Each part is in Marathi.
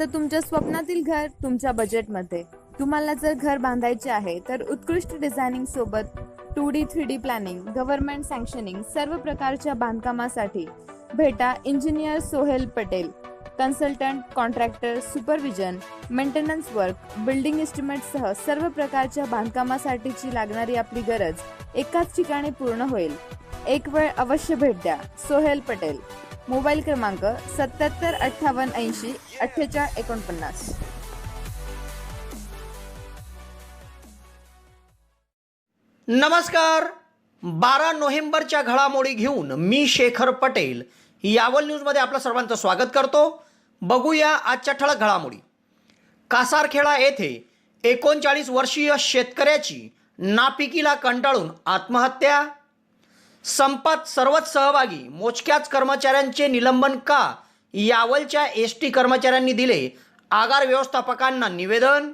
आता तुमच्या स्वप्नातील घर तुमच्या बजेटमध्ये. तुम्हाला जर घर बांधायचे आहे तर उत्कृष्ट डिझायनिंग सोबत 2D 3D प्लॅनिंग, गव्हर्नमेंट सँक्शनिंग सर्व प्रकारच्या बांधकामासाठी भेटा engineer Sohail Patel. Consultant, contractor, supervision, maintenance work, building एस्टिमेटसह सर्व प्रकारच्या बांधकामासाठीची लागणारी आपली गरज एकाच ठिकाणी पूर्ण होईल. एक वेळ अवश्य भेट द्या. सोहेल पटेल. मोबाईल क्रमांक 7758804849. नमस्कार. 12 नोव्हेंबरच्या घडामोडी घेऊन मी शेखर पटेल यावल न्यूजमध्ये आपलं सर्वांचं स्वागत करतो. बघूया आजच्या ठळक घडामोडी. कासारखेडा येथे 39 वर्षीय शेतकऱ्याची नापिकीला कंटाळून आत्महत्या. संपात सर्वच सहभागी, मोजक्याच कर्मचाऱ्यांचे निलंबन का? यावलच्या एसटी कर्मचाऱ्यांनी दिले आगार व्यवस्थापकांना निवेदन.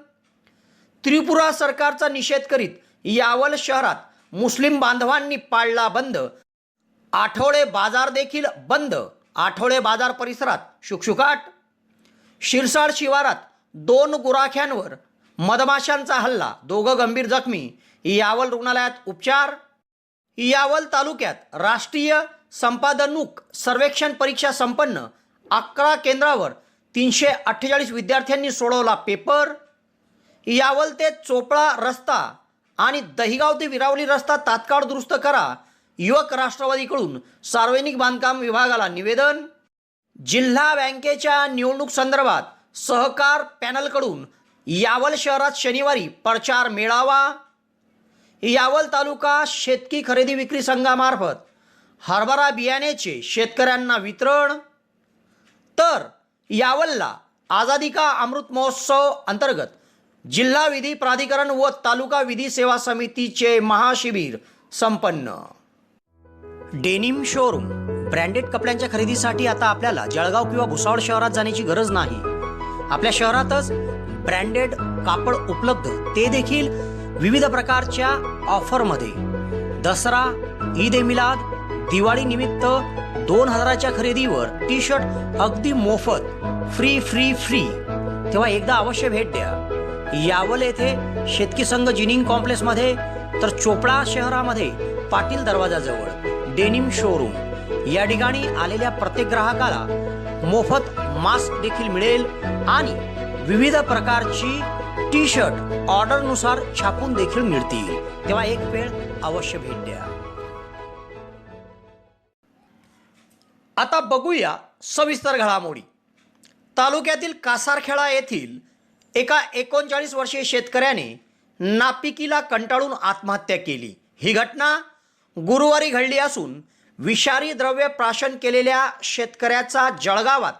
त्रिपुरा सरकारचा निषेध करीत यावल शहरात मुस्लिम बांधवांनी पाळला बंद. आठवडे बाजार देखील बंद. आठवडे बाजार परिसरात शुकशुकाट. शिरसाळ शिवारात 2 गुराख्यांवर मधमाशांचा हल्ला, 2 गंभीर जखमी. यावल रुग्णालयात उपचार. यावल तालुक्यात राष्ट्रीय संपादनूक सर्वेक्षण परीक्षा संपन्न. 11 केंद्रावर 348 विद्यार्थ्यांनी सोडवला पेपर. यावल ते चोपळा रस्ता आणि दहिगाव ते विरावली रस्ता तात्काळ दुरुस्त करा. युवक राष्ट्रवादीकडून सार्वजनिक बांधकाम विभागाला निवेदन. जिल्हा बँकेच्या निवडणूक संदर्भात सहकार पॅनलकडून यावल शहरात शनिवारी प्रचार मेळावा. यावल तालुका शेतकी खरेदी विक्री संघामार्फत हरभरा बियाण्याचे शेतकऱ्यांना वितरण. तर यावलला आझादी का अमृत महोत्सव अंतर्गत जिल्हा विधी प्राधिकरण व तालुका विधी सेवा समितीचे महाशिबिर संपन्न. Denim showroom. ब्रँडेड कपड्यांच्या खरेदीसाठी आता आपल्याला जळगाव किंवा भुसावळ शहरात जाण्याची गरज नाही. आपल्या शहरातच ब्रँडेड कापड उपलब्ध, ते देखील विविध प्रकारच्या ऑफरमध्ये. दसरा, ईद ए मिलाद, दिवाळी निमित्त 2000च्या खरेदीवर टी शर्ट अगदी मोफत, फ्री फ्री फ्री. तेव्हा एकदा अवश्य भेट द्या. यावल येथे शेतकी संघ जिनिंग कॉम्प्लेक्समध्ये, तर चोपडा शहरामध्ये पाटील दरवाजाजवळ डेनिम शोरूम. या ठिकाणी आलेल्या प्रत्येक ग्राहकाला मोफत मास्क देखील मिळेल आणि विविध प्रकारची टी शर्ट ऑर्डरनुसार छापून देखील मिळतील. तेव्हा एक वेळ अवश्य भेट द्या. आता बघूया सविस्तर घडामोडी. तालुक्यातील कासारखेडा येथील एका 39 वर्षीय शेतकऱ्याने नापिकीला कंटाळून आत्महत्या केली. ही घटना गुरुवारी घडली असून विषारी द्रव्य प्राशन केलेल्या शेतकऱ्याचा जळगावात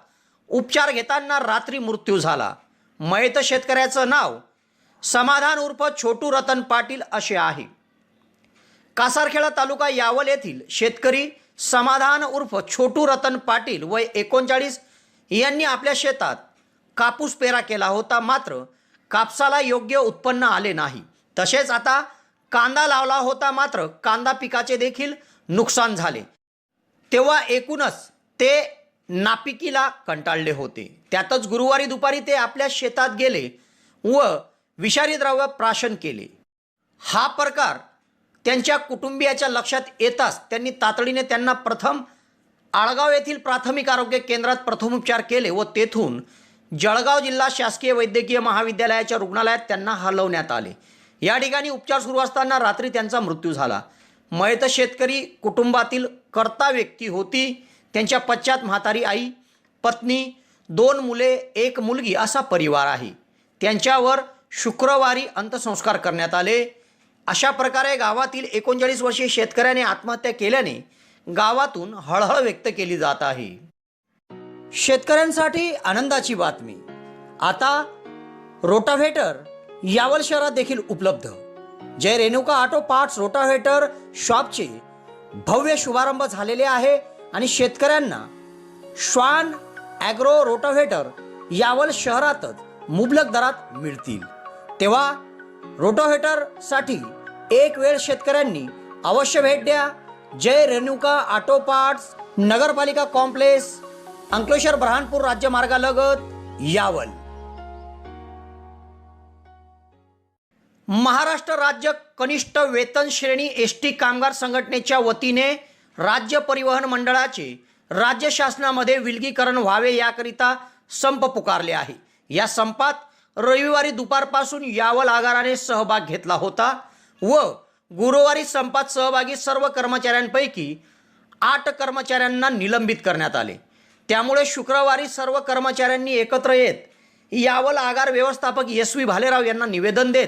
उपचार घेताना रात्री मृत्यू झाला. मयत शेतकऱ्याचं नाव समाधान उर्फ छोटू रतन पाटील असे आहे. कासारखेडा तालुका यावल येथील शेतकरी समाधान उर्फ छोटू रतन पाटील वय 39 यांनी आपल्या शेतात कापूस पेरा केला होता. मात्र कापसाला योग्य उत्पन्न आले नाही. तसेच आता कांदा लावला होता, मात्र कांदा पिकाचे देखील नुकसान झाले. तेव्हा एकूणच ते नापिकीला कंटाळले होते. त्यातच गुरुवारी दुपारी ते आपल्या शेतात गेले व विषारी द्रव्य प्राशन केले. हा प्रकार त्यांच्या कुटुंबियाच्या लक्षात येताच त्यांनी तातडीने त्यांना प्रथम आळगाव येथील प्राथमिक आरोग्य केंद्रात प्रथमोपचार केले व तेथून जळगाव जिल्हा शासकीय वैद्यकीय महाविद्यालयाच्या रुग्णालयात त्यांना हलवण्यात आले. या ठिकाणी उपचार सुरू असताना रात्री त्यांचा मृत्यू झाला. मयत शेतकरी कुटुंबातील कर्ता व्यक्ती होती. त्यांच्या पश्चात म्हातारी आई, पत्नी, 2 मुले, 1 मुलगी असा परिवार आहे. त्यांच्यावर शुक्रवारी अंत्यसंस्कार करण्यात आले. अशा प्रकारे गावातील 39 वर्षीय शेतकऱ्याने आत्महत्या केल्याने गावातून हळहळ व्यक्त केली जात आहे. शेतकऱ्यांसाठी आनंदाची बातमी. आता रोटाव्हेटर यावल शहरात देखील उपलब्ध. जय रेणुका ऑटो पार्ट्स रोटाव्हेटर शॉपचे भव्य शुभारंभ झालेले आहे आणि शेतकऱ्यांना श्वान ॲग्रो रोटाव्हेटर यावल शहरातच मुबलक दरात मिळतील. तेव्हा रोटाव्हेटरसाठी एक वेळ शेतकऱ्यांनी अवश्य भेट द्या. जय रेणुका ऑटो पार्ट्स, नगरपालिका कॉम्प्लेक्स, अंकलेश्वर ब्रहानपूर राज्यमार्गालगत, यावल. महाराष्ट्र राज्य कनिष्ठ वेतन श्रेणी एसटी कामगार संघटनेच्या वतीने राज्य परिवहन मंडळाचे राज्य शासनामध्ये विलगीकरण व्हावे याकरिता संप पुकारले आहे. या संपात रविवारी दुपारपासून यावल आगाराने सहभाग घेतला होता व गुरुवारी संपात सहभागी सर्व कर्मचाऱ्यांपैकी 8 कर्मचाऱ्यांना निलंबित करण्यात आले. त्यामुळे शुक्रवारी सर्व कर्मचाऱ्यांनी एकत्र येत यावल आगार व्यवस्थापक SV भालेराव यांना निवेदन देत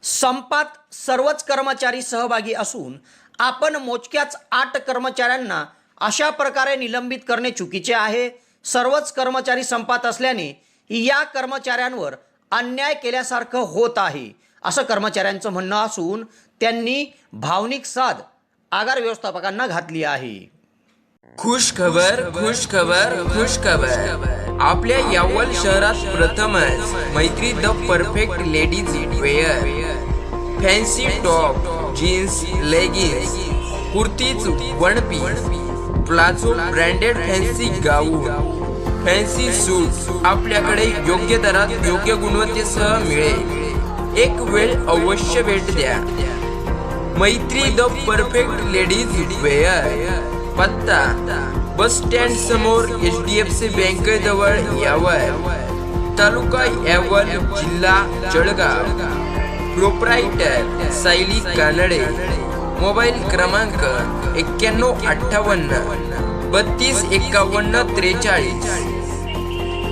संपात सर्वच कर्मचारी सहभागी असून आपण मोजक्याच 8 कर्मचाऱ्यांना अशा प्रकारे निलंबित करणे चुकीचे आहे. सर्वच कर्मचारी संपात असल्याने या कर्मचाऱ्यांवर अन्याय केल्यासारखं होत आहे असं कर्मचाऱ्यांचं म्हणणं असून त्यांनी भावनिक साद आगार व्यवस्थापकांना घातली आहे. खुश खबर खुश खबर खुश खबर. आपल्या यावल शहरात प्रथमच Maitri the perfect ladies wear fancy top jeans leggings kurtis one piece palazzo branded fancy gown fancy suit आपल्याकडे योग्य दरात योग्य गुणवत्तेसह मिळेल. एक वेळ अवश्य भेट द्या. मैत्री द परफेक्ट लेडीज वेअर. पत्ता बस स्टँड समोर HDFC बँक जवळ यावल, तालुका यावल, जिल्हा जळगाव. प्रोप्रायटर सायली कानडे. मोबाईल क्रमांक 9158 3251 43.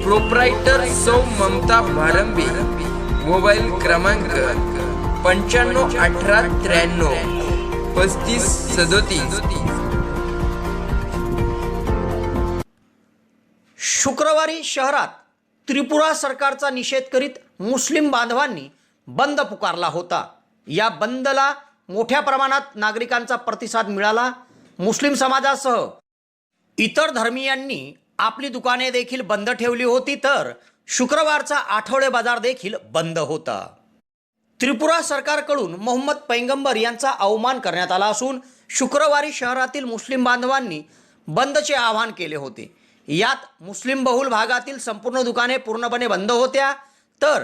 प्रोप्रायटर सौ ममता भारंबे. मोबाईल क्रमांक 9518 93 35 37. शुक्रवारी शहरात त्रिपुरा सरकारचा निषेध करीत मुस्लिम बांधवांनी बंद पुकारला होता. या बंदला मोठ्या प्रमाणात नागरिकांचा प्रतिसाद मिळाला. मुस्लिम समाजासह इतर धर्मीयांनी आपली दुकाने देखील बंद ठेवली होती तर शुक्रवारचा आठवडे बाजार देखील बंद होता. त्रिपुरा सरकारकडून मोहम्मद पैगंबर यांचा अवमान करण्यात आला असून शुक्रवारी शहरातील मुस्लिम बांधवांनी बंदचे आवाहन केले होते. यात मुस्लिम बहुल भागातील संपूर्ण दुकाने पूर्णपणे बंद होत्या तर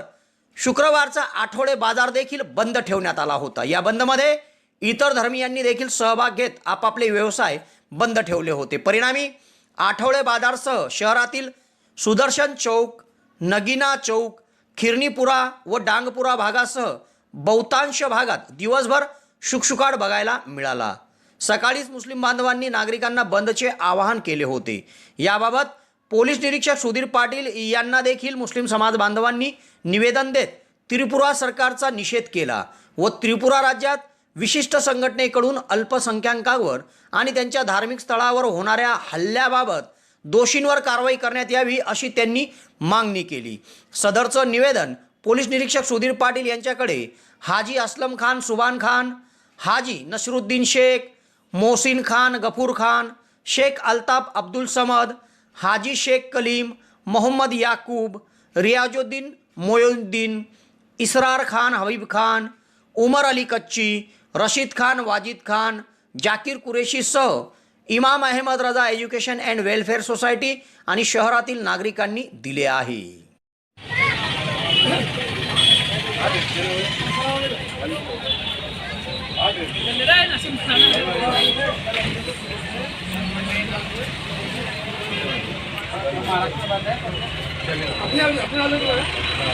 शुक्रवारचा आठवडे बाजार देखील बंद ठेवण्यात आला होता. या बंदमध्ये इतर धर्मीयांनी देखील सहभाग घेत आपापले व्यवसाय बंद ठेवले होते. परिणामी आठवडे बाजारसह शहरातील सुदर्शन चौक, नगीना चौक, खिरनीपुरा व डांगपुरा भागासह बहुतांश भागात दिवसभर शुकशुकाट बघायला मिळाला. सकाळीच मुस्लिम बांधवांनी नागरिकांना बंदचे आवाहन केले होते. याबाबत पोलीस निरीक्षक सुधीर पाटील यांना देखील मुस्लिम समाज बांधवांनी निवेदन देत त्रिपुरा सरकारचा निषेध केला व त्रिपुरा राज्यात विशिष्ट संघटनेकडून अल्पसंख्याकांवर आणि त्यांच्या धार्मिक स्थळावर होणाऱ्या हल्ल्याबाबत दोषींवर कारवाई करण्यात यावी अशी त्यांनी मागणी केली. सदरचं निवेदन पोलीस निरीक्षक सुधीर पाटील यांच्याकडे हाजी असलम खान सुभान खान, हाजी नसरुद्दीन शेख, मोहसिन खान गफूर खान, शेख अल्ताफ अब्दुल समद, हाजी शेख कलीम, मोहम्मद याकूब, रियाजुद्दीन मोयुद्दीन, इसरार खान हबीब खान, उमर अली कच्ची, रशीद खान वाजिद खान, जाकीर कुरेशीसह इमाम अहमद रजा एज्युकेशन अँड वेलफेअर सोसायटी आणि शहरातील नागरिकांनी दिले आहे.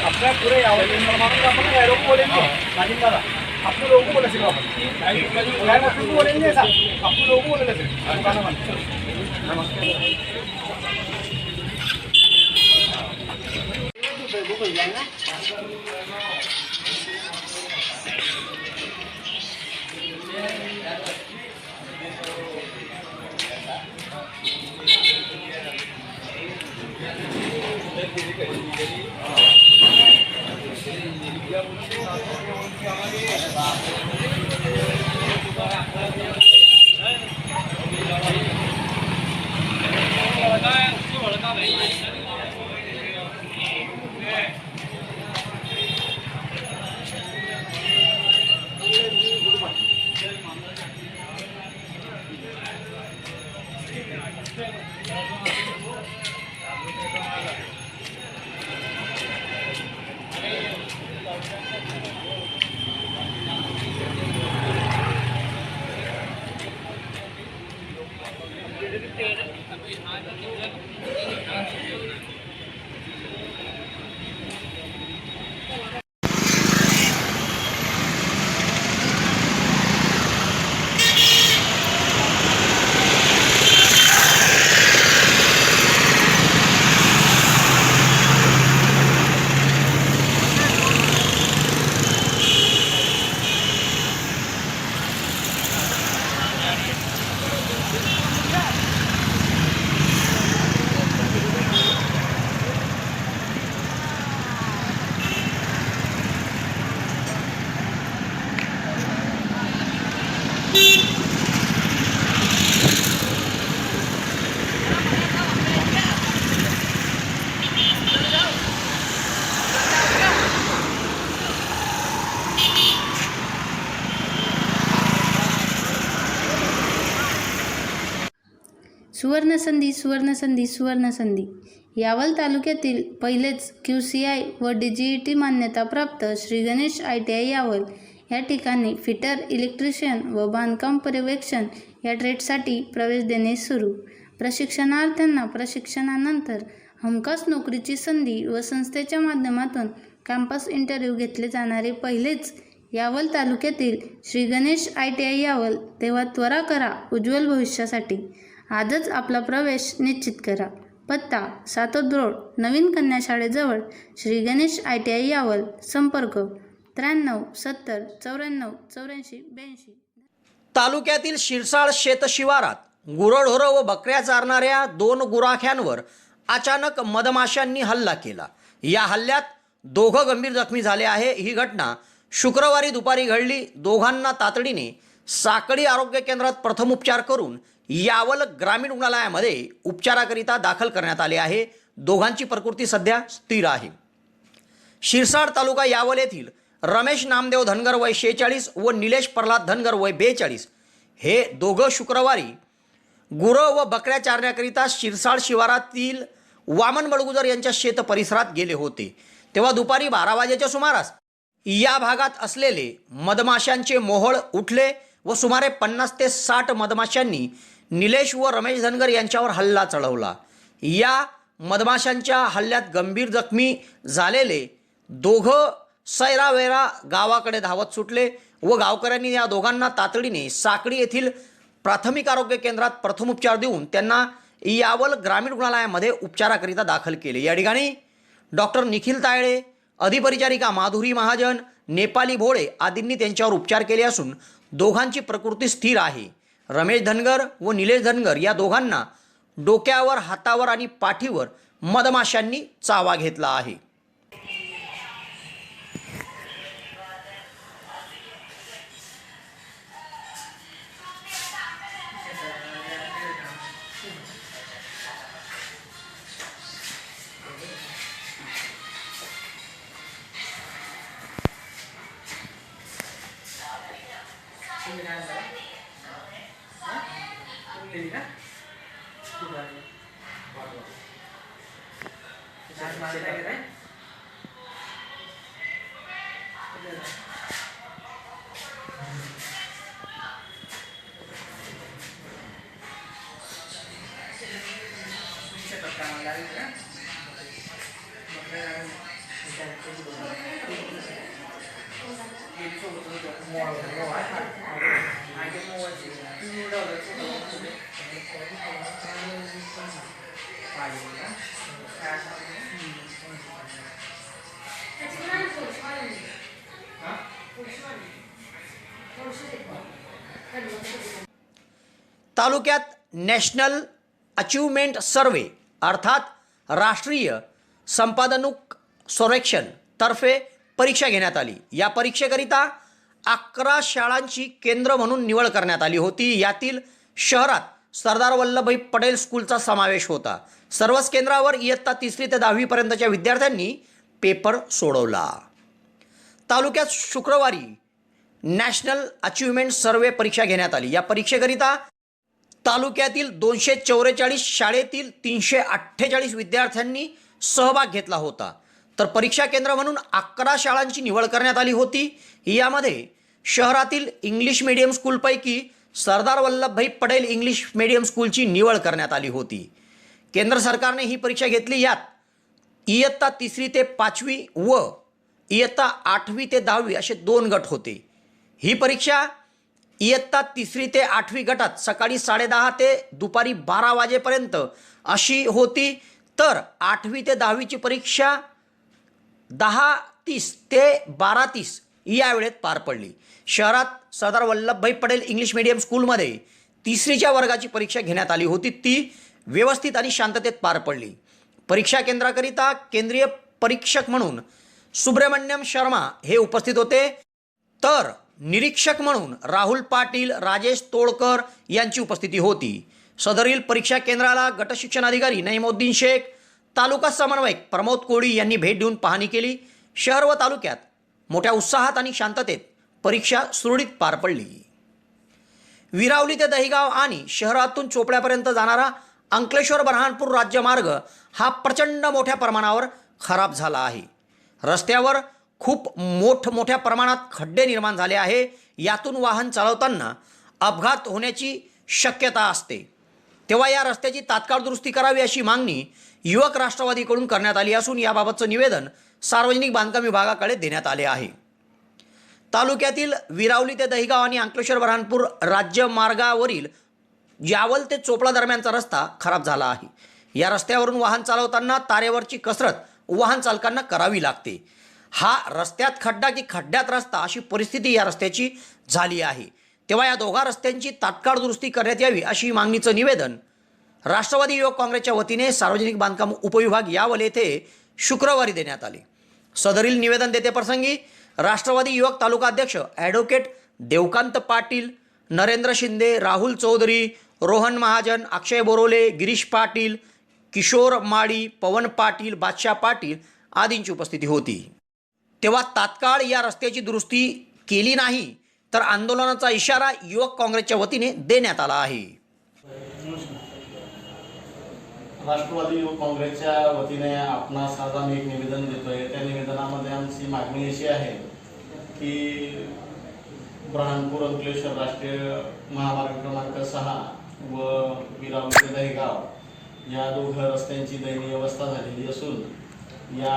आपल्या पुरे यावं आपण एरोप बोलेंगे आपको लोगों को बोले आपण बोलेंगे आपको लोगों को बोले सुवर्णसंधी सुवर्णसंधी सुवर्णसंधी. यावल तालुक्यातील पहिलेच QCI व DGET मान्यताप्राप्त श्री गणेश ITI यावल या ठिकाणी फिटर, इलेक्ट्रिशियन व बांधकाम पर्यवेक्षण या ट्रेडसाठी प्रवेश देणे सुरू. प्रशिक्षणार्थ्यांना प्रशिक्षणानंतर हमखास नोकरीची संधी व संस्थेच्या माध्यमातून कॅम्पस इंटरव्ह्यू घेतले जाणारे पहिलेच यावल तालुक्यातील श्री गणेश ITI यावल. तेव्हा त्वरा करा उज्ज्वल भविष्यासाठी. आजच आपला प्रवेश निश्चित करा. पत्ता सातोद रोड, नवीन कन्या शाळेजवळ, श्री गणेश ITI यावल. संपर्क 93 70 94 84 82. तालुक्यातील शिरसाळ शेतशिवारात गुरढोरं व बकऱ्या चारणाऱ्या 2 गुराख्यांवर अचानक मधमाशांनी हल्ला केला. या हल्ल्यात 2 गंभीर जखमी झाले आहे. ही घटना शुक्रवारी दुपारी घडली. दोघांना तातडीने साकळी आरोग्य केंद्रात प्रथमोपचार करून यावल ग्रामीण रुग्णालयामध्ये उपचाराकरिता दाखल करण्यात आले आहे. दोघांची प्रकृती सध्या स्थिर आहे. शिरसाळ तालुका यावल येथील रमेश नामदेव धनगर वय 46 व निलेश प्रल्हाद धनगर वय 42 हे दोघं शुक्रवारी गुरं व बकऱ्या चारण्याकरिता शिरसाळ शिवारातील वामन बडगुजर यांच्या शेत परिसरात गेले होते. तेव्हा दुपारी 12 वाजेच्या सुमारास या भागात असलेले मधमाशांचे मोहोळ उठले व सुमारे 50 ते 60 मधमाशांनी निलेश व रमेश धनगर यांच्यावर हल्ला चढवला. या मधमाशांच्या हल्ल्यात गंभीर जखमी झालेले दोघं सैरावेरा गावाकडे धावत सुटले व गावकऱ्यांनी या दोघांना तातडीने साकळी येथील प्राथमिक आरोग्य केंद्रात प्रथमोपचार देऊन त्यांना यावल ग्रामीण रुग्णालयामध्ये उपचाराकरिता दाखल केले. या ठिकाणी डॉक्टर निखिल तायडे, अधिपरिचारिका माधुरी महाजन, नेपाली भोळे आदींनी त्यांच्यावर उपचार केले असून दोघांची प्रकृती स्थिर आहे. रमेश धनगर व निलेश धनगर या दोघांना डोक्यावर, हातावर आणि पाठीवर मधमाशांनी चावा घेतला आहे. तालुक्यात नॅशनल अचिव्हमेंट सर्वे अर्थात राष्ट्रीय संपादनूक सर्वेक्षण तर्फे परीक्षा घेण्यात आली. या परीक्षेकरिता 11 शाळांची केंद्र म्हणून निवड करण्यात आली होती. यातील शहरात सरदार वल्लभभाई पटेल स्कूलचा समावेश होता. सर्वच केंद्रावर इयत्ता 3री ते 10वी पर्यंतच्या विद्यार्थ्यांनी पेपर सोडवला. तालुक्यात शुक्रवारी नॅशनल अचिव्हमेंट सर्वे परीक्षा घेण्यात आली. या परीक्षेकरिता तालुक्यातील 244 शाळेतील 348 विद्यार्थ्यांनी सहभाग घेतला होता. तर परीक्षा केंद्र म्हणून 11 शाळांची निवड करण्यात आली होती. यामध्ये शहरातील English medium स्कूलपैकी Sardar Vallabhbhai Patel English medium स्कूलची निवड करण्यात आली होती. केंद्र सरकारने ही परीक्षा घेतली. यात इयत्ता 3री ते 5वी व इयत्ता 8वी ते 10वी असे 2 गट होते. ही परीक्षा इयत्ता 3री ते 8वी गटात सकाळी 10:30 ते दुपारी 12 वाजेपर्यंत अशी होती. तर 8वी ते 10वीची परीक्षा 10:30 ते 12:30 या वेळेत पार पडली. शहरात सरदार वल्लभभाई पटेल इंग्लिश मीडियम स्कूलमध्ये 3रीच्या वर्गाची परीक्षा घेण्यात आली होती. ती व्यवस्थित आणि शांततेत पार पडली. परीक्षा केंद्राकरिता केंद्रीय परीक्षक म्हणून सुब्रमण्यम शर्मा हे उपस्थित होते. तर निरीक्षक म्हणून राहुल पाटील, राजेश तोडकर यांची उपस्थिती होती. सदरील परीक्षा केंद्राला गट शिक्षण अधिकारी नईमुद्दीन शेख, तालुका समन्वयक प्रमोद कोळी यांनी भेट देऊन पाहणी केली. शहर व तालुक्यात मोठ्या उत्साहात आणि शांततेत परीक्षा सुरळीत पार पडली. विरावली ते दहिगाव आणि शहरातून चोपड्यापर्यंत जाणारा अंकलेश्वर बऱ्हाणपूर राज्यमार्ग हा प्रचंड मोठ्या प्रमाणावर खराब झाला आहे. रस्त्यावर खूप मोठ्या प्रमाणात खड्डे निर्माण झाले आहे. यातून वाहन चालवताना अपघात होण्याची शक्यता असते. तेव्हा या रस्त्याची तात्काळ दुरुस्ती करावी अशी मागणी युवक राष्ट्रवादीकडून करण्यात आली असून याबाबतचं निवेदन सार्वजनिक बांधकाम विभागाकडे देण्यात आले आहे. तालुक्यातील विरावली ते दहिगाव आणि अंकलेश्वर बऱ्हाणपूर राज्यमार्गावरील यावल ते चोपडा दरम्यानचा रस्ता खराब झाला आहे. या रस्त्यावरून वाहन चालवताना तारेवरची कसरत वाहन चालकांना करावी लागते. हा रस्त्यात खड्डा की खड्ड्यात रस्ता अशी परिस्थिती या रस्त्याची झाली आहे. तेव्हा या दोघा रस्त्यांची तात्काळ दुरुस्ती करण्यात यावी अशी मागणीचं निवेदन राष्ट्रवादी युवक काँग्रेसच्या वतीने सार्वजनिक बांधकाम उपविभाग यावल येथे शुक्रवारी देण्यात आले. सदरील निवेदन देतेप्रसंगी राष्ट्रवादी युवक तालुका अध्यक्ष ॲडव्होकेट देवकांत पाटील, नरेंद्र शिंदे, राहुल चौधरी, रोहन महाजन, अक्षय बोरोले, गिरीश पाटील, किशोर माळी, पवन पाटील, बादशाह पाटील आदींची उपस्थिती होती. तेव्हा तात्काळ या रस्त्याची दुरुस्ती केली नाही तर आंदोलनाचा इशारा युवक काँग्रेसच्या वतीने देण्यात आला आहे. राष्ट्रवादी युवक काँग्रेसच्या वतीने आपणास आज आम्ही एक निवेदन देतोय. त्या निवेदनामध्ये आमची मागणी अशी आहे की बऱ्हाणपूर अंकलेश्वर राष्ट्रीय महामार्ग क्रमांक 6 व विरावली ते दहिगाव या दोघं रस्त्यांची दयनीय अवस्था झालेली असून या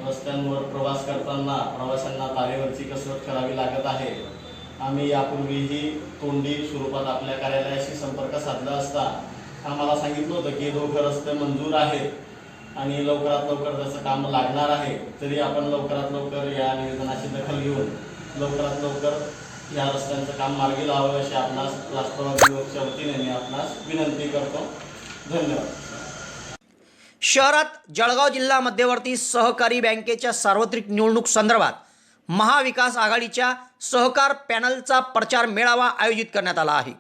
रस्त्यांवर प्रवास करताना प्रवाशांना तारेवरची कसरत करावी लागत आहे. आम्ही यापूर्वीही तोंडी स्वरूपात आपल्या कार्यालयाशी संपर्क साधला असता आम्हाला सांगितलं होतं की दोघं रस्ते मंजूर आहेत आणि लवकरात लवकर त्याचं काम लागणार आहे. तरी आपण लवकरात लवकर या निवेदनाची दखल घेऊन लवकरात लवकर या रस्त्यांचं काम मार्गी लावावे अशी आपणास राष्ट्रवादी युवकच्या वतीने मी आपणास विनंती करतो. धन्यवाद. शहरात जळगाव जिल्हा मध्यवर्ती सहकारी बँकेच्या सार्वत्रिक निवडणूक संदर्भात महाविकास आघाडीच्या सहकार पॅनलचा प्रचार मेळावा आयोजित करण्यात आला आहे.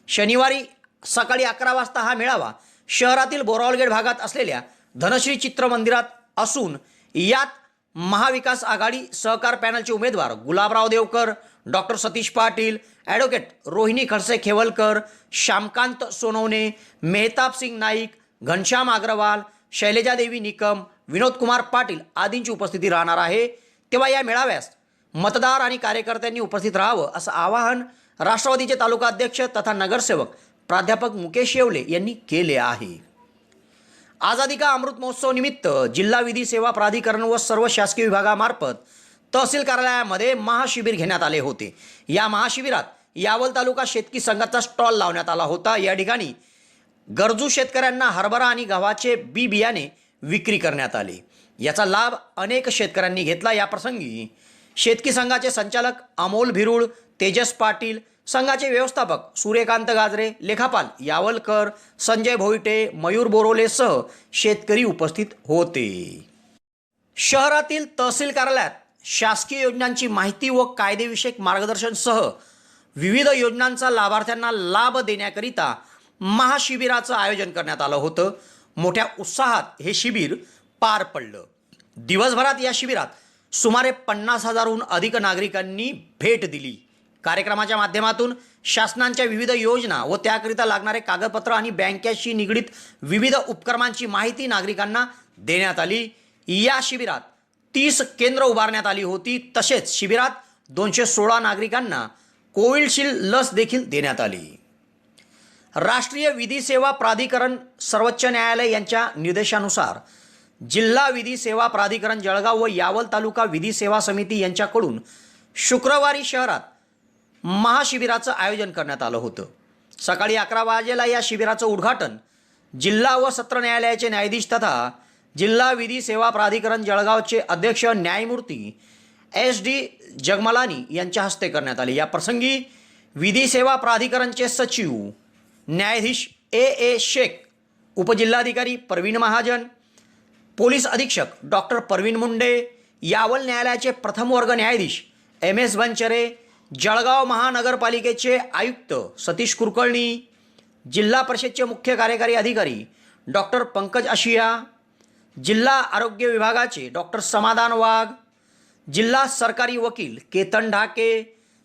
शनिवारी सकाळी 11 वाजता हा मेळावा शहरातील बोरावलगेट भागात असलेल्या धनश्री चित्र मंदिरात असून यात महाविकास आघाडी सहकार पॅनलचे उमेदवार गुलाबराव देवकर, डॉक्टर सतीश पाटील, ॲडव्होकेट रोहिणी खडसे खेवलकर, श्यामकांत सोनवणे, मेहताब सिंग नाईक, घनश्याम अग्रवाल, शैलजादेवी निकम, विनोद कुमार पाटील आदींची उपस्थिती राहणार आहे. तेव्हा या मेळाव्यास मतदार आणि कार्यकर्त्यांनी उपस्थित राहावं असं आवाहन राष्ट्रवादीचे तालुका अध्यक्ष तथा नगरसेवक प्राध्यापक मुकेश येवले यांनी केले आहे. आझादी का अमृत महोत्सव निमित्त जिल्हा विधी सेवा प्राधिकरण व सर्व शासकीय विभागामार्फत तहसील कार्यालयामध्ये महाशिबिर घेण्यात आले होते. या महाशिबिरात यावल तालुका शेतकी संघाचा स्टॉल लावण्यात आला होता. या ठिकाणी गरजू शेतकऱ्यांना हरभरा आणि गव्हाचे बी बियाणे विक्री करण्यात आले. याचा लाभ अनेक शेतकऱ्यांनी घेतला. या प्रसंगी शेतकी संघाचे संचालक अमोल भिरुळ, तेजस पाटील, संघाचे व्यवस्थापक सूर्यकांत गाजरे, लेखापाल यावलकर, संजय भोईटे, मयूर बोरोलेसह शेतकरी उपस्थित होते. शहरातील तहसील कार्यालयात शासकीय योजनांची माहिती व कायदेविषयक मार्गदर्शनसह विविध योजनांचा लाभार्थ्यांना लाभ देण्याकरिता महाशिबिराचं आयोजन करण्यात आलं होतं. मोठ्या उत्साहात हे शिबिर पार पडलं. दिवसभरात या शिबिरात सुमारे 50,000हून अधिक नागरिकांनी भेट दिली. कार्यक्रमाच्या माध्यमातून शासनाच्या विविध योजना व त्याकरिता लागणारे कागदपत्र आणि बँकेशी निगडीत विविध उपक्रमांची माहिती नागरिकांना देण्यात आली. या शिबिरात 30 केंद्र उभारण्यात आली होती. तसेच शिबिरात 216 नागरिकांना कोविशिल्ड लस देखील देण्यात आली. राष्ट्रीय विधी सेवा प्राधिकरण सर्वोच्च न्यायालय यांच्या निर्देशानुसार जिल्हा विधी सेवा प्राधिकरण जळगाव व यावल तालुका विधी सेवा समिती यांच्याकडून शुक्रवारी शहरात महाशिबिराचं आयोजन करण्यात आलं होतं. सकाळी 11 वाजेला या शिबिराचं उद्घाटन जिल्हा व सत्र न्यायालयाचे न्यायाधीश तथा जिल्हा विधी सेवा प्राधिकरण जळगावचे अध्यक्ष न्यायमूर्ती SD जगमलानी यांच्या हस्ते करण्यात आले. या प्रसंगी विधी सेवा प्राधिकरणचे सचिव न्यायाधीश A शेख, उपजिल्हाधिकारी परवीन महाजन, पोलीस अधीक्षक डॉक्टर परवीन मुंडे, यावल न्यायालयाचे प्रथम वर्ग न्यायाधीश MS बनचरे, जळगाव महानगरपालिकेचे आयुक्त सतीश कुलकर्णी, जिल्हा परिषदचे मुख्य कार्यकारी अधिकारी डॉक्टर पंकज आशिया, जिल्हा आरोग्य विभागाचे डॉक्टर समाधान वाघ, जिल्हा सरकारी वकील केतन ढाके,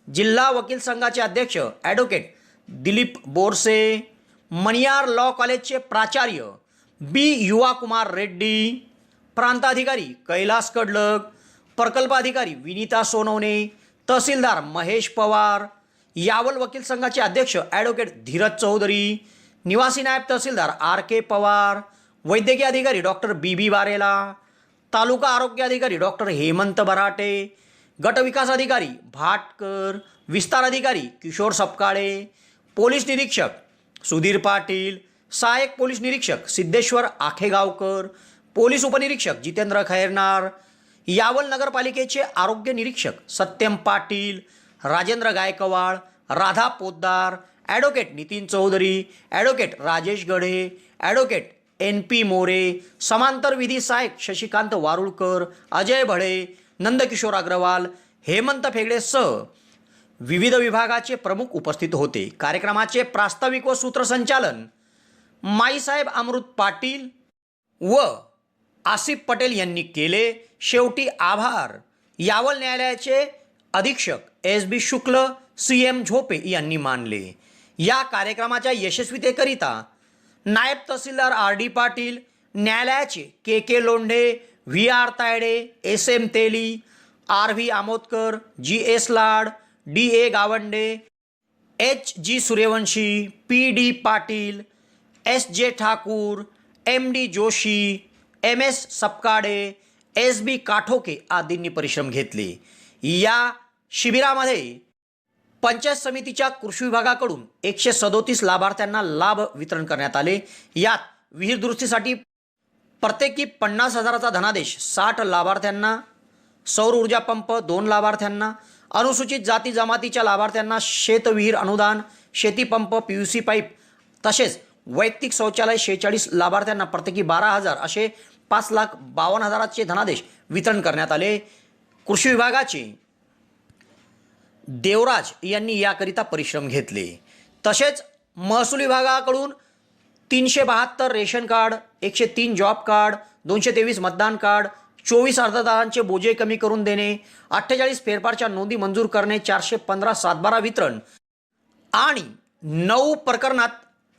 जिल्हा वकील संघाचे अध्यक्ष ॲडव्होकेट दिलीप बोरसे, मणियार लॉ कॉलेजचे प्राचार्य बी युवा कुमार रेड्डी, प्रांताधिकारी कैलास कडलग, प्रकल्पाधिकारी विनीता सोनवणे, तहसीलदार महेश पवार, यावल वकील संघाचे अध्यक्ष ॲडव्होकेट धीरज चौधरी, निवासी नायब तहसीलदार आर के पवार, वैद्यकीय अधिकारी डॉक्टर बी बी बारेला, तालुका आरोग्य अधिकारी डॉक्टर हेमंत बराटे, गट विकास अधिकारी भाटकर, विस्तार अधिकारी किशोर सपकाळे, पोलीस निरीक्षक सुधीर पाटील, सहाय्यक पोलीस निरीक्षक सिद्धेश्वर आखेगावकर, पोलीस उपनिरीक्षक जितेंद्र खैरनार, यावल नगरपालिकेचे आरोग्य निरीक्षक Satyam Patil, Rajendra Gaikwad, Radha Poddar, advocate Nitin Chaudhari, advocate Rajesh Gadhe, advocate N P More, समांतर विधी सहाय्यक शशिकांत वारुळकर, अजय भळे, नंदकिशोर अग्रवाल, हेमंत फेगडेसह विविध विभागाचे प्रमुख उपस्थित होते. कार्यक्रमाचे प्रास्ताविक व सूत्रसंचालन माईसाहेब अमृत पाटील व आसिफ पटेल यांनी केले. शेवटी आभार यावल न्यायालयाचे अधीक्षक एस बी शुक्ल, सी एम झोपे यांनी मानले. या कार्यक्रमाच्या यशस्वीतेकरिता नायब तहसीलदार आर डी पाटील, न्यायालयाचे K K Londhe, V R Tayade, S M Teli, R V Amodkar, G S Lad, D A Gawande, H G Suryawanshi, P D Patil, S J Thakur, M D Joshi, M S Sapkade, S B Kathoke आदींनी परिश्रम घेतले. या शिबिरामध्ये पंचायत समितीच्या कृषी विभागाकडून 137 लाभार्थ्यांना लाभ वितरण करण्यात आले. यात विहीर दुरुस्तीसाठी प्रत्येकी 50,000चा धनादेश 60 लाभार्थ्यांना, सौर ऊर्जा पंप 2 लाभार्थ्यांना, अनुसूचित जाती जमातीच्या लाभार्थ्यांना शेतविहीर अनुदान, शेतीपंप, PVC पाईप तसेच वैयक्तिक शौचालय 46 लाभार्थ्यांना प्रत्येकी 12,000 असे 5,52,000चे धनादेश वितरण करण्यात आले. कृषी विभागाचे देवराज यांनी याकरिता परिश्रम घेतले. तसेच महसूल विभागाकडून 372 रेशन कार्ड, 103 जॉब कार्ड, 223 मतदान कार्ड, 24 अर्जदारांचे बोजे कमी करून देणे, 48 फेरफारच्या नोंदी मंजूर करणे, 415 सातबारा वितरण आणि 9 प्रकरणात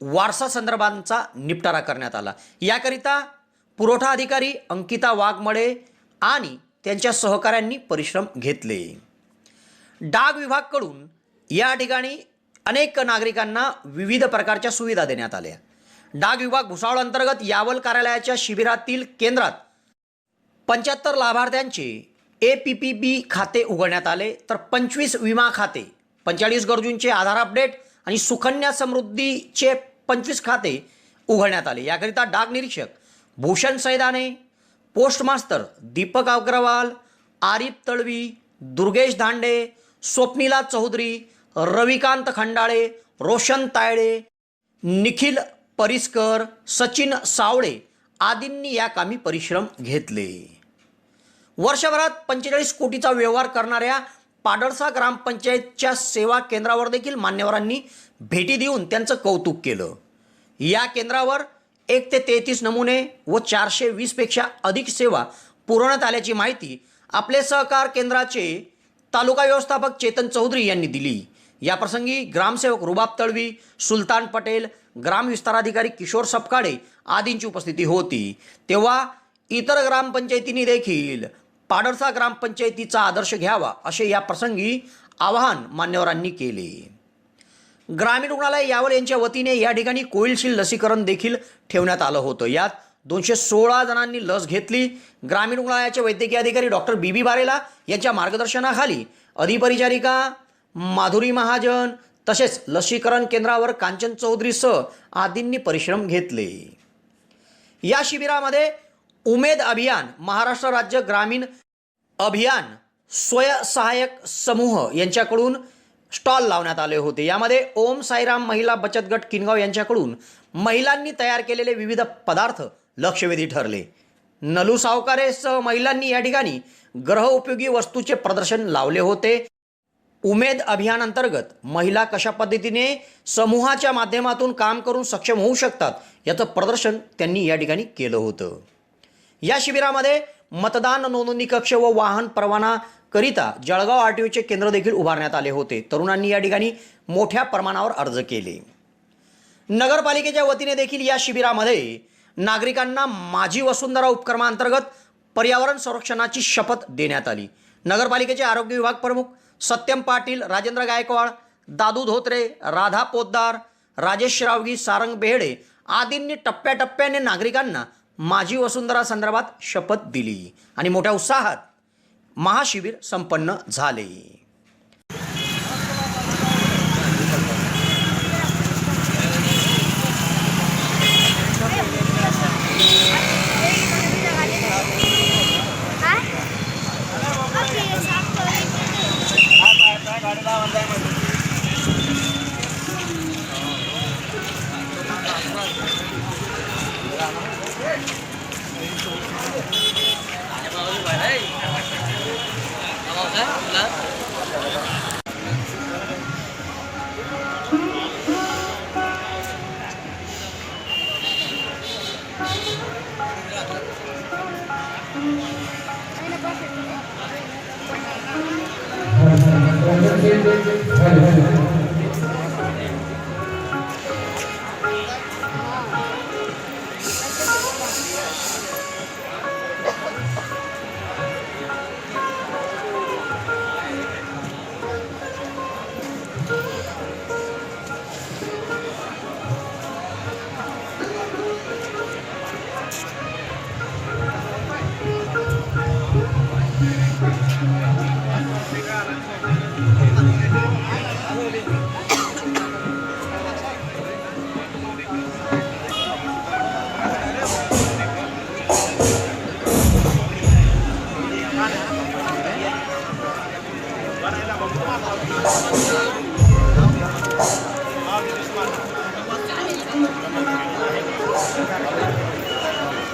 वारसा संदर्भांचा निपटारा करण्यात आला. याकरिता पुरवठा अधिकारी अंकिता वाघमळे आणि त्यांच्या सहकाऱ्यांनी परिश्रम घेतले. डाक विभागाकडून या ठिकाणी अनेक नागरिकांना विविध प्रकारच्या सुविधा देण्यात आल्या. डाक विभाग भुसावळ अंतर्गत यावल कार्यालयाच्या शिबिरातील केंद्रात 75 लाभार्थ्यांचे APPB खाते उघडण्यात आले, तर 25 विमा खाते, 45 गरजूंचे आधार अपडेट आणि सुकन्या समृद्धीचे 25 खाते उघडण्यात आले. याकरिता डाक निरीक्षक भूषण सैदाने, पोस्ट मास्तर दीपक अग्रवाल, आरिफ तळवी, दुर्गेश धांडे, स्वप्निला चौधरी, रविकांत खंडाळे, रोशन तायडे, निखिल परिस्कर, सचिन सावळे आदींनी या कामी परिश्रम घेतले. वर्षभरात 45 कोटीचा व्यवहार करणाऱ्या पाडळसा ग्रामपंचायतच्या सेवा केंद्रावर देखील मान्यवरांनी भेटी देऊन त्यांचं कौतुक केलं. या केंद्रावर 1 ते 33 नमुने व 420 पेक्षा अधिक सेवा पुरवण्यात आल्याची माहिती आपले सहकार केंद्राचे तालुका व्यवस्थापक चेतन चौधरी यांनी दिली. याप्रसंगी ग्रामसेवक रुबाब तळवी, सुलतान पटेल, ग्राम विस्ताराधिकारी किशोर सपकाळे आदींची उपस्थिती होती. तेव्हा इतर ग्रामपंचायतींनी देखील पाडळसा ग्रामपंचायतीचा आदर्श घ्यावा असे या प्रसंगी आवाहन मान्यवरांनी केले. ग्रामीण रुग्णालय यावल यांच्या वतीने या ठिकाणी कोविशिल्ड लसीकरण देखील ठेवण्यात आलं होतं. यात 216 जणांनी लस घेतली. ग्रामीण रुग्णालयाचे वैद्यकीय अधिकारी डॉक्टर बी बी बारेला यांच्या मार्गदर्शनाखाली अधिपरिचारिका माधुरी महाजन तसेच लसीकरण केंद्रावर कांचन चौधरीसह आदींनी परिश्रम घेतले. या शिबिरामध्ये उमेद अभियान, महाराष्ट्र राज्य ग्रामीण अभियान स्वयंसहाय्यक समूह यांच्याकडून स्टॉल लावण्यात आले होते. यामध्ये ओम साईराम महिला बचत गट किनगाव यांच्याकडून महिलांनी तयार केलेले विविध पदार्थ लक्षवेधी ठरले. नलू सावकारेसह महिलांनी या ठिकाणी गृहउपयोगी वस्तूचे प्रदर्शन लावले होते. उमेद अभियान अंतर्गत महिला कशा पद्धतीने समूहाच्या माध्यमातून काम करून सक्षम होऊ शकतात याचं प्रदर्शन त्यांनी या ठिकाणी केलं होतं. या शिबिरामध्ये मतदान नोंदणी कक्ष व वाहन परवाना करिता जळगाव RTOचे केंद्र देखील उभारण्यात आले होते. तरुणांनी या ठिकाणी मोठ्या प्रमाणावर अर्ज केले. नगरपालिकेच्या वतीने देखील या शिबिरामध्ये नागरिकांना माझी वसुंधरा उपक्रमांतर्गत पर्यावरण संरक्षणाची शपथ देण्यात आली. नगरपालिकेचे आरोग्य विभाग प्रमुख सत्यम पाटील, राजेंद्र गायकवाड, दादू धोत्रे, राधा पोद्दार, राजेश श्रावगी, सारंग बेहडे आदींनी टप्प्याटप्प्याने नागरिकांना माझी वसुंधरा संदर्भात शपथ दिली आणि मोठ्या उत्साहात महाशिबिर संपन्न झाले.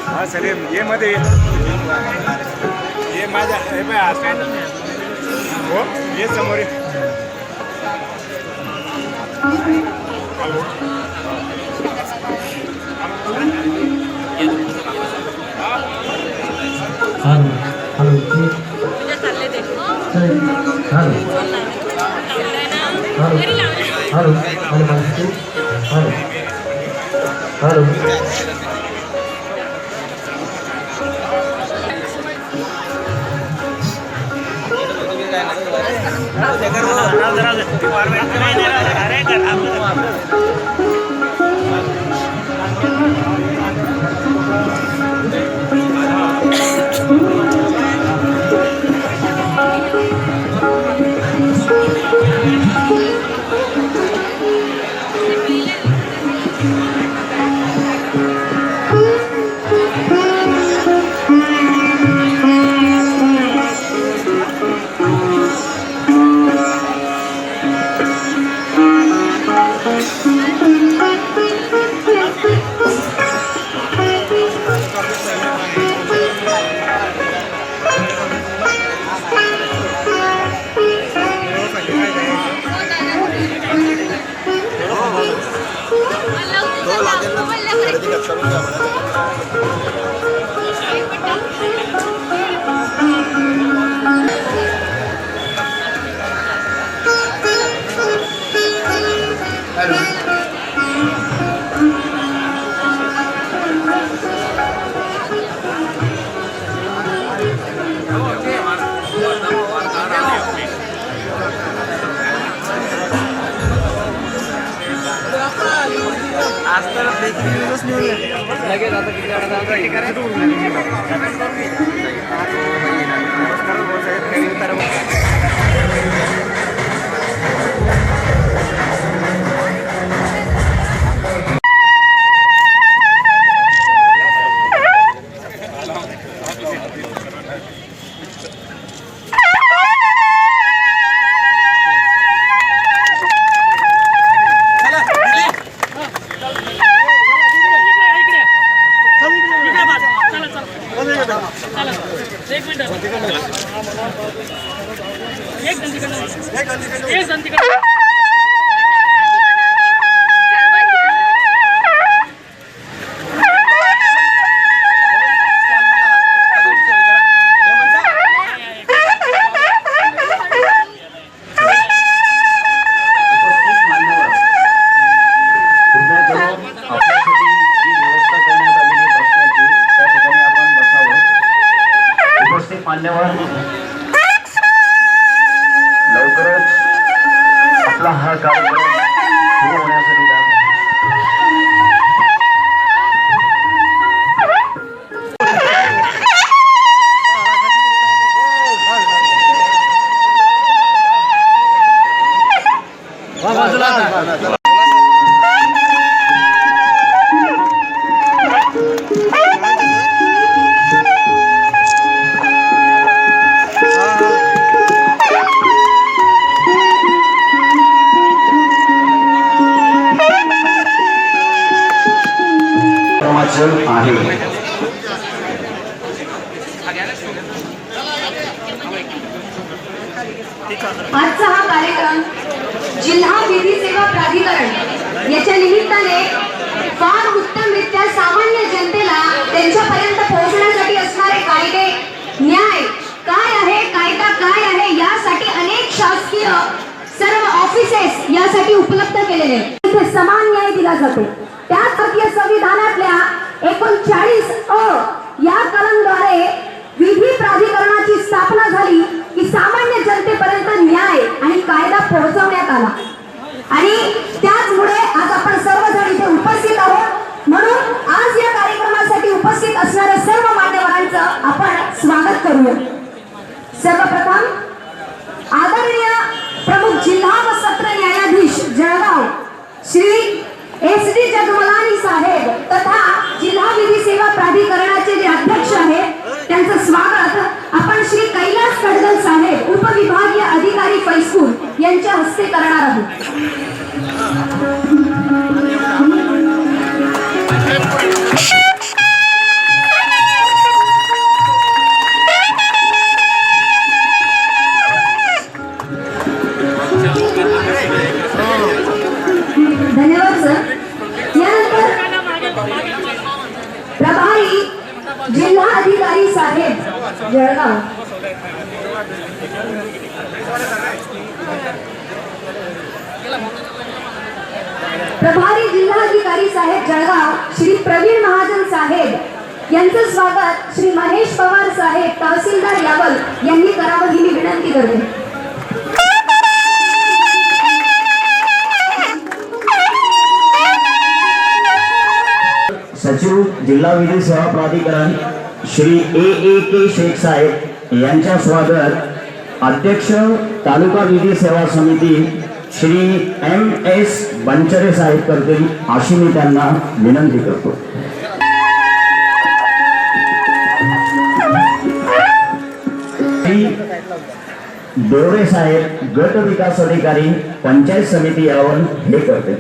हा सर ये मध्ये ये माझ्या हे पाय हो ये समोर एक मिनिट मान्यवर लवकरच आपला हा कार्यक्रम सुरू होण्यासाठी जात आहे. आहे आजचा हा कार्यक्रम जिल्हा विधी सेवा प्राधिकरण याच्या निमित्ताने फार उत्तमरित्या सामान्य जनतेला त्यांच्यापर्यंत पोहोचण्यासाठी असणारे कायदे न्याय काय आहे कायदा काय आहे यासाठी अनेक शासकीय सर्व ऑफिसेस यासाठी उपलब्ध केलेले इथे समान न्याय दिला जातो. त्याच भारतीय संविधानातल्या 39 या कलमद्वारे विधी प्राधिकरणाची स्थापना झाली की सामान्य जनतेपर्यंत न्याय आणि कायदा पोहोचवण्यात आला आणि त्याचमुळे आज आपण सर्वजण इथे उपस्थित आहोत. म्हणून आज या कार्यक्रमासाठी उपस्थित असणाऱ्या सर्व मान्यवरांचं आपण स्वागत करूया. सर्वप्रथम आदरणीय प्रमुख जिल्हा व सत्र न्यायाधीश जळगाव श्री SD जगमलानी साहेब तथा जिल्हा विधी सेवा प्राधिकरणाचे जे अध्यक्ष आहेत त्यांचं स्वागत आपण श्री कैलास कडगल साहेब उपविभागीय अधिकारी फैस्कूल यांच्या हस्ते करणार आहोत. धन्यवाद सर. यानंतर प्रभारी जिल्हा अधिकारी साहेब जळगाव प्रभारी जिल्हाधिकारी साहेब जळगाव श्री प्रवीण महाजन साहेब यांचं स्वागत श्री महेश पवार साहेब तहसीलदार यावल यांनी करावं ही मी विनंती करते. सचिव जिल्हा विधी सेवा प्राधिकरण श्री AAK शेख साहेब यांच्या स्वागत. अध्यक्ष तालुका विधी सेवा समिती श्री MS बनचरे साहेब करतील अशी मी त्यांना विनंती करतो. श्री दोरे साहेब गट विकास अधिकारी पंचायत समिती यावर हे करते.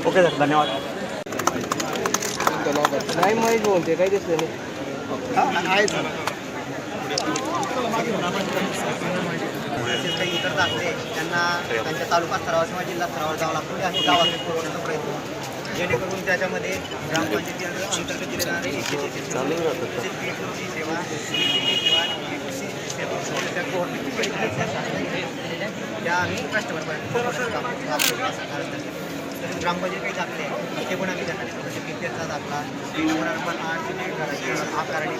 ओके सर, धन्यवाद. नाही माहीत बोलते काही दिसलं नाही. काही इतर दाखले त्यांना त्यांच्या तालुका स्तरावर किंवा जिल्हा स्तरावर जावं लागतो आणि गावात पुरवण्याचा प्रयत्न जेणेकरून त्याच्यामध्ये ग्रामपंचायती अंतर्गत दिले जाणारे त्या आम्ही कस्टमरपर्यंत ग्रामपंचायत काही दाखले आहे ते पण आम्ही त्यांना देतो. जसे PPLचा दाखला, नमुना नंबर 8 ते आकारणी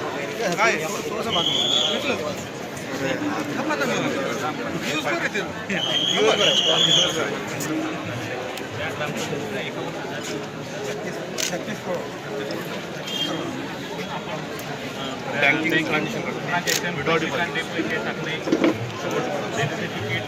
बँकिंग ट्रान्झॅक्शन विदाउट पैसे टाकणे सर्टिफिकेट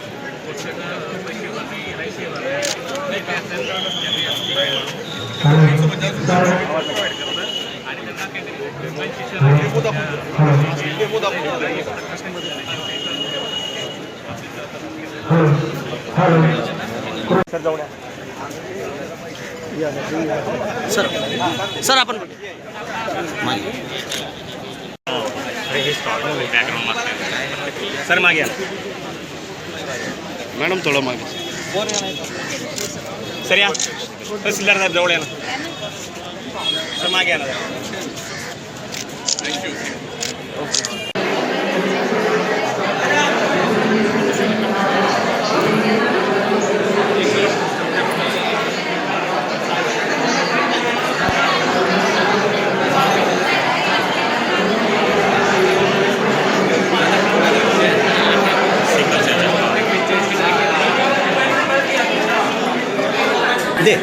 सर आपण सर मागे या. मॅडम थोडं मागे सर या. तहसीलदार साहेब जवळ या ना. सर मागे या ना. दे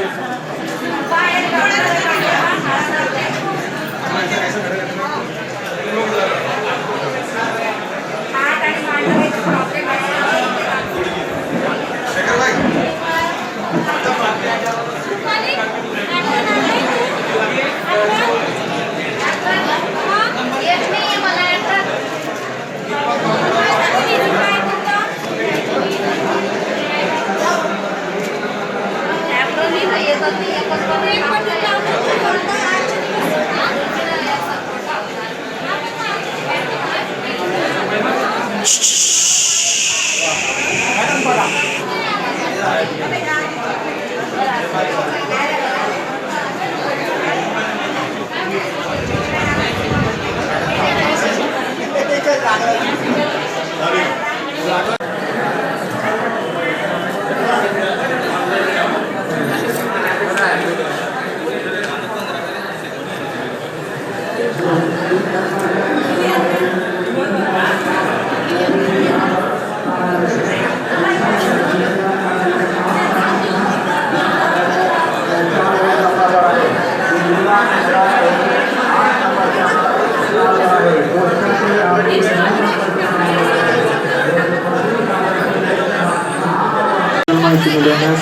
माहिती मिळवण्यास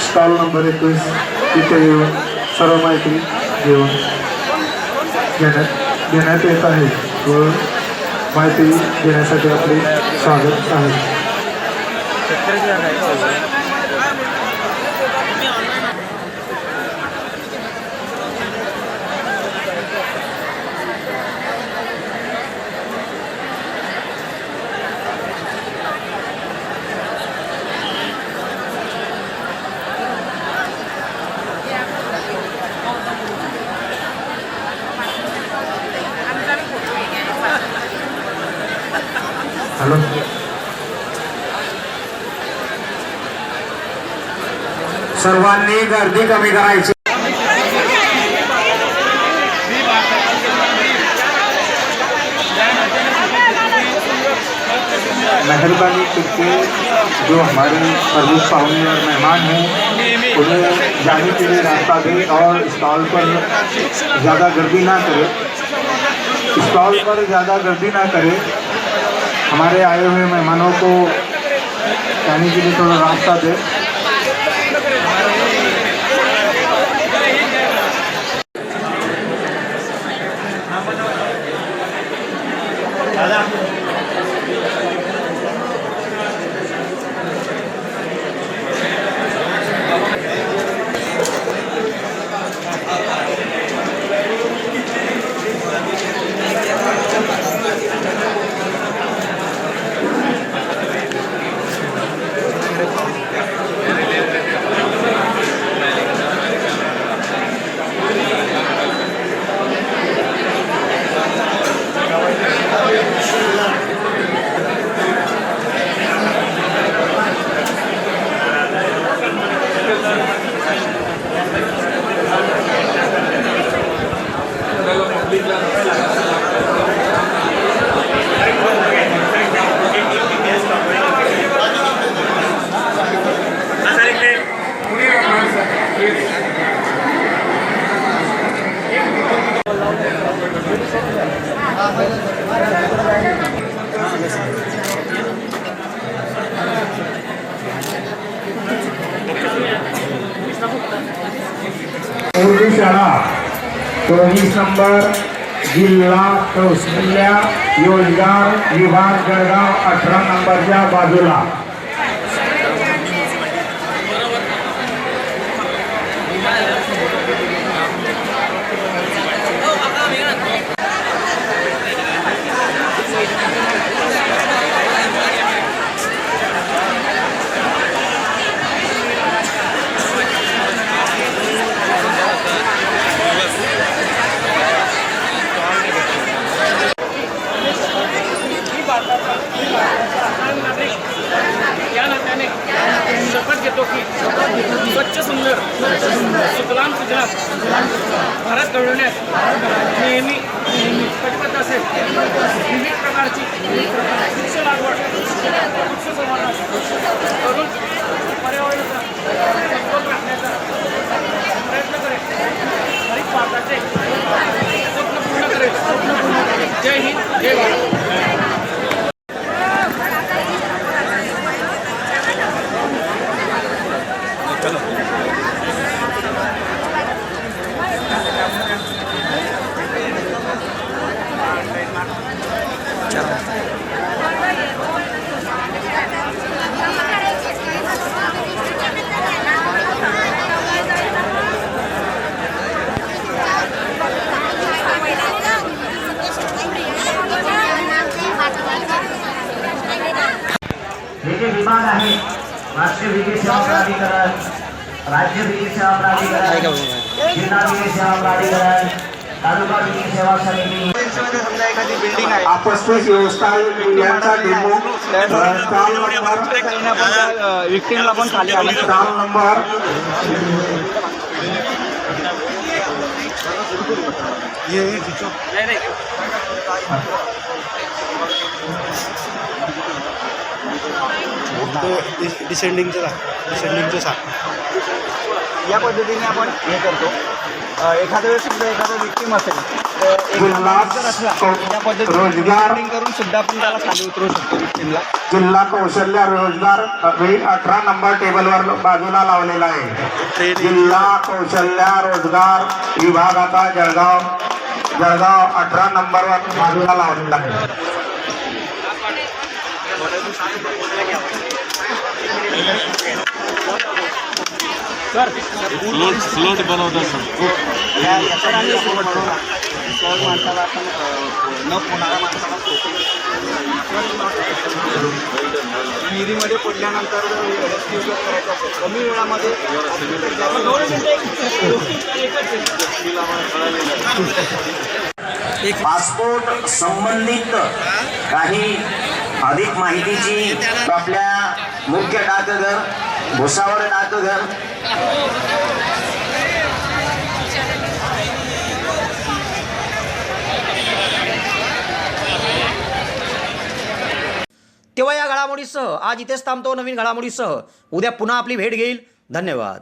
स्टॉल नंबर 21 तिथे येऊन सर्व माहिती घेऊन घेण्यात येत आहे व माहिती देण्यासाठी आपले स्वागत आहे. हॅलो सर्वांनी गर्दी कमी करायची. मेहरबानी करके जो हमारे प्रमुख पाहुने और मेहमान हैं उन्हें जाने के लिए रास्ता दें और स्टॉल पर ज़्यादा गर्दी ना करें. स्टॉल पर ज़्यादा गर्दी ना करें. हमारे आए हुए मेहमानों को जाने के लिए थोड़ा रास्ता दें. शाळा 24 नंबर जिल्हा कौशल्य रोजगार विभाग जळगाव 18 नंबरच्या बाजूला. या नात्याने शपथ घेतो की स्वच्छ सुंदर सुजलाम सुजलाम भारत घडवण्यास नेहमी कटिबद्ध असेल. विविध प्रकारची वृक्ष लागवड वृक्ष संवर्धन करून पर्यावरणाचा समतोल राखण्याचा प्रयत्न करेल. हरित भारताचे स्वप्न पूर्ण करेल. जय हिंद जय भारत. हे जे विभाग आहे राष्ट्रीय विधी सेवा प्राधिकरण, राज्य विधी सेवा प्राधिकरण, जिल्हा विधी सेवा प्राधिकरण, तालुका विधी सेवा समिती, आपत्ती व्यवस्था यांचा डेमो विक्टीमला पण खाली आली. स्टॉल नंबर डिसेंडिंगचं या पद्धतीने आपण हे करतो. एखाद्या वेळेस सुद्धा एखादा विक्टीम असेल तर त्या पद्धतीने रोजगार करून सुद्धा आपण त्याला खाली उतरू शकतो विक्टीमला. जिल्हा कौशल्य रोजगार 18 नंबर टेबलवर बाजूला लावलेला आहे. जिल्हा कौशल्य रोजगार विभाग आता जळगाव 18 नंबरवर बाजूला लावलेला आहे. फ्लोट बनवत असतो. माणसाला आपण न पोहणाऱ्या माणसाला विहिरीमध्ये पडल्यानंतर रेस्क्यू करायचं असेल कमी वेळामध्ये पासपोर्ट संबंधित काही अधिक माहितीची आपल्या मुख्य डाकघर भुसावळ डाकघर तेव्हा या घडामोडीसह आज इथेच थांबतो. नवीन घडामोडीसह उद्या पुन्हा आपली भेट घेईल. धन्यवाद.